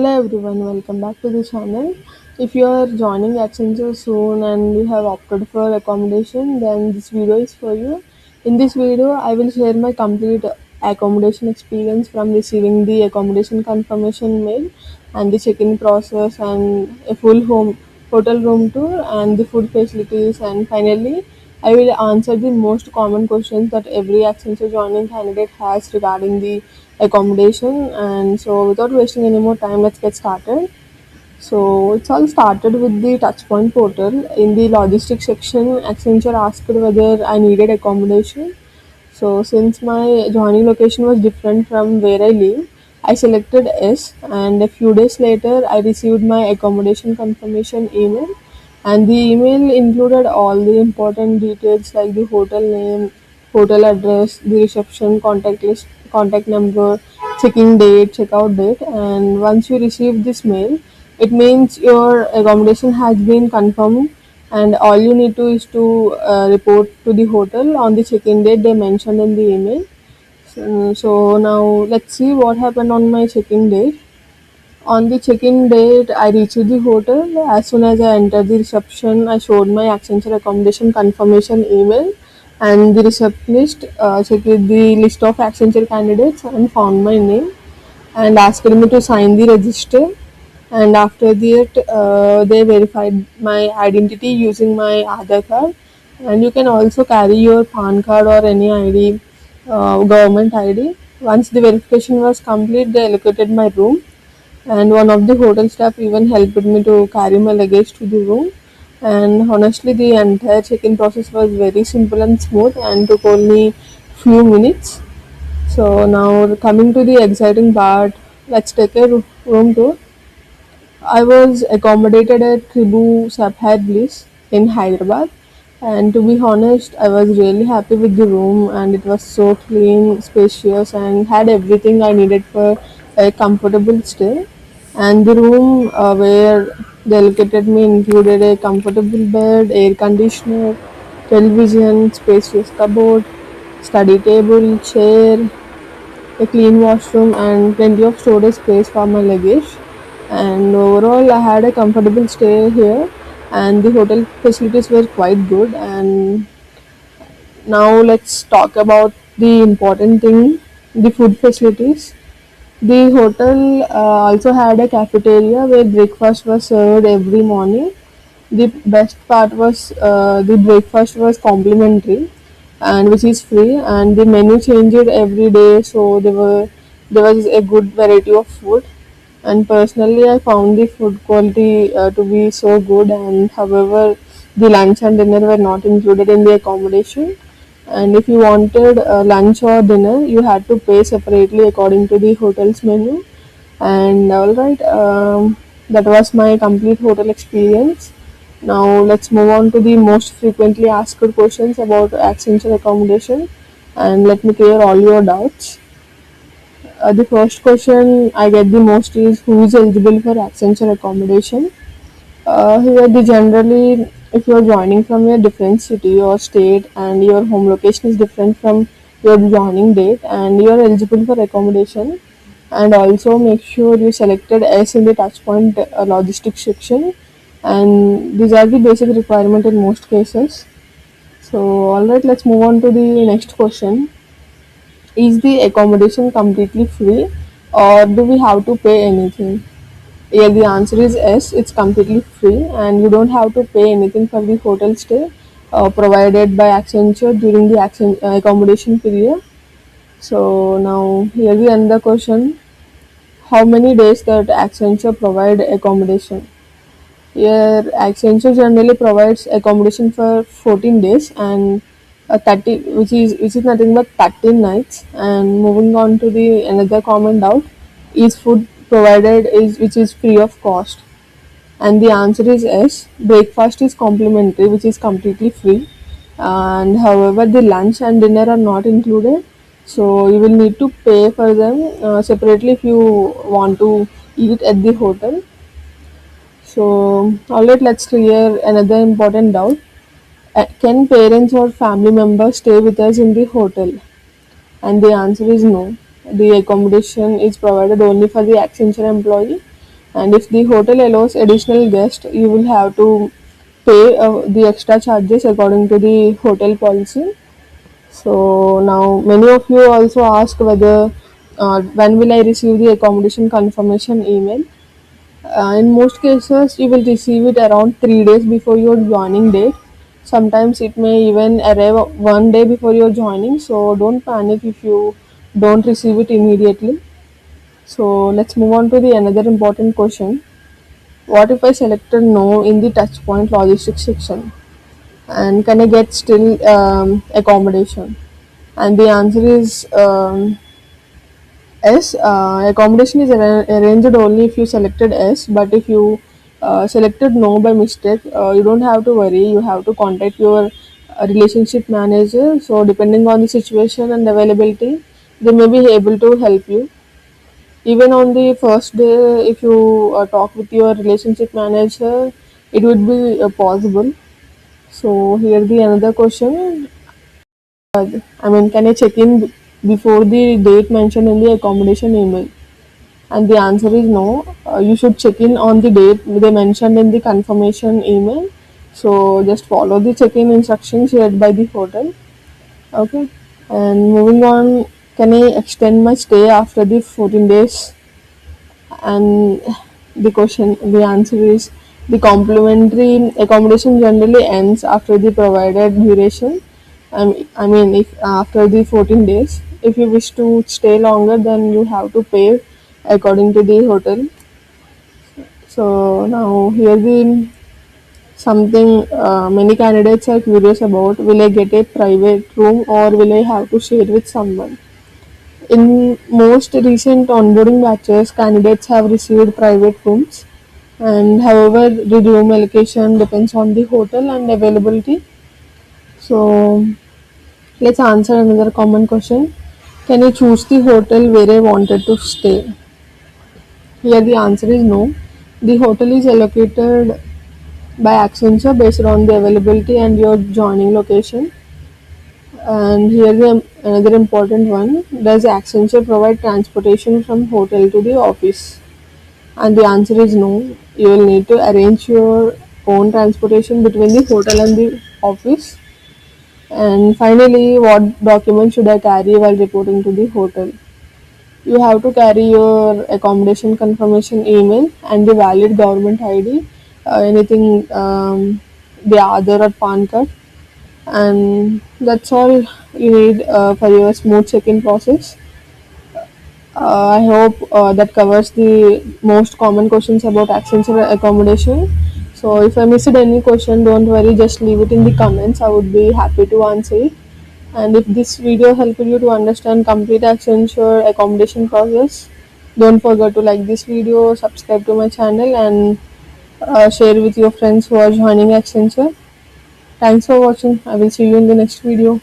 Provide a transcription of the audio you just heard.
Hello everyone, welcome back to the channel. If you are joining Accenture soon and you have opted for accommodation, then this video is for you. In this video, I will share my complete accommodation experience from receiving the accommodation confirmation mail and the check-in process and a full home hotel room tour and the food facilities, and finally I will answer the most common questions that every Accenture joining candidate has regarding the accommodation. And so, without wasting any more time, let's get started. So, it's all started with the Touchpoint portal. In the logistics section, Accenture asked whether I needed accommodation. So, since my joining location was different from where I live, I selected S, and a few days later, I received my accommodation confirmation email. And the email included all the important details like the hotel name, hotel address, the reception contact list, contact number, checking date, checkout date. And once you receive this mail, it means your accommodation has been confirmed, and all you need to is to report to the hotel on the check-in date they mentioned in the email. So now let's see what happened on my check-in date. On the check-in date, I reached the hotel. As soon as I entered the reception, I showed my Accenture accommodation confirmation email, and the receptionist checked the list of Accenture candidates and found my name and asked me to sign the register. And after that, they verified my identity using my Aadhaar card. And you can also carry your PAN card or any ID, government ID. Once the verification was complete, they allocated my room, and one of the hotel staff even helped me to carry my luggage to the room. And honestly, the entire check-in process was very simple and smooth and took only few minutes. So now coming to the exciting part, let's take a room tour. I was accommodated at Tribu Sapphire Bliss in Hyderabad, and to be honest, I was really happy with the room, and it was so clean, spacious, and had everything I needed for a comfortable stay. And the room where they located me included a comfortable bed, air conditioner, television, spacious cupboard, study table, chair, a clean washroom, and plenty of storage space for my luggage. And overall, I had a comfortable stay here, and the hotel facilities were quite good. And now let's talk about the important thing, the food facilities. The hotel also had a cafeteria where breakfast was served every morning. The best part was the breakfast was complimentary, and which is free, and the menu changed every day, so there was a good variety of food. And personally, I found the food quality to be so good. And however, the lunch and dinner were not included in the accommodation. And if you wanted lunch or dinner, you had to pay separately according to the hotel's menu. And all right, that was my complete hotel experience. Now let's move on to the most frequently asked questions about Accenture accommodation, and let me clear all your doubts. The first question I get the most is, who is eligible for Accenture accommodation? Here, the generally, if you are joining from a different city or state and your home location is different from your joining date, and you are eligible for accommodation. And also make sure you selected S in the touchpoint logistics section, and these are the basic requirement in most cases. So alright, let's move on to the next question. Is the accommodation completely free, or do we have to pay anything? Yeah, the answer is yes, it's completely free, and you don't have to pay anything for the hotel stay provided by Accenture during the accommodation period. So now here the another question: how many days that Accenture provide accommodation? Here, Accenture generally provides accommodation for 14 days and 30, which is nothing but 13 nights. And moving on to the another common doubt: is food provided is which is free of cost? And the answer is yes. Breakfast is complimentary, which is completely free. And however, the lunch and dinner are not included. So you will need to pay for them separately if you want to eat at the hotel. So alright, let's clear another important doubt. Can parents or family members stay with us in the hotel? And the answer is no. The accommodation is provided only for the Accenture employee, And if the hotel allows additional guests, you will have to pay the extra charges according to the hotel policy. So now many of you also ask whether when will I receive the accommodation confirmation email. In most cases, you will receive it around 3 days before your joining date. Sometimes it may even arrive one day before your joining. So don't panic if you don't receive it immediately. So let's move on to the another important question. What if I selected no in the Touchpoint logistics section? And can I get still accommodation? And the answer is S. Accommodation is arranged only if you selected S, but if you selected no by mistake, you don't have to worry. You have to contact your relationship manager. So, depending on the situation and availability, they may be able to help you. Even on the first day, if you talk with your relationship manager, it would be possible. So, here the another question. Can I check in before the date mentioned in the accommodation email? And the answer is no. You should check in on the date they mentioned in the confirmation email. So just follow the check-in instructions shared by the hotel. Okay. And moving on, can I extend my stay after the 14 days? And the answer is the complimentary accommodation generally ends after the provided duration. If after the 14 days, if you wish to stay longer, then you have to pay according to the hotel. So now here the something many candidates are curious about: will I get a private room or will I have to share with someone? In most recent onboarding batches, candidates have received private rooms, and however, the room allocation depends on the hotel and availability. So, let's answer another common question. Can I choose the hotel where I wanted to stay? Here, the answer is no. The hotel is allocated by Accenture based on the availability and your joining location. And here the another important one: does Accenture provide transportation from hotel to the office? And the answer is no. You will need to arrange your own transportation between the hotel and the office. And finally, what documents should I carry while reporting to the hotel? You have to carry your accommodation confirmation email and the valid government ID, anything, the Aadhaar or PAN card, and that's all you need for your smooth check-in process. I hope that covers the most common questions about Accenture accommodation. So if I missed any question, don't worry, just leave it in the comments. I would be happy to answer it. And if this video helped you to understand complete Accenture accommodation process, don't forget to like this video, subscribe to my channel, and share with your friends who are joining Accenture. Thanks for watching. I will see you in the next video.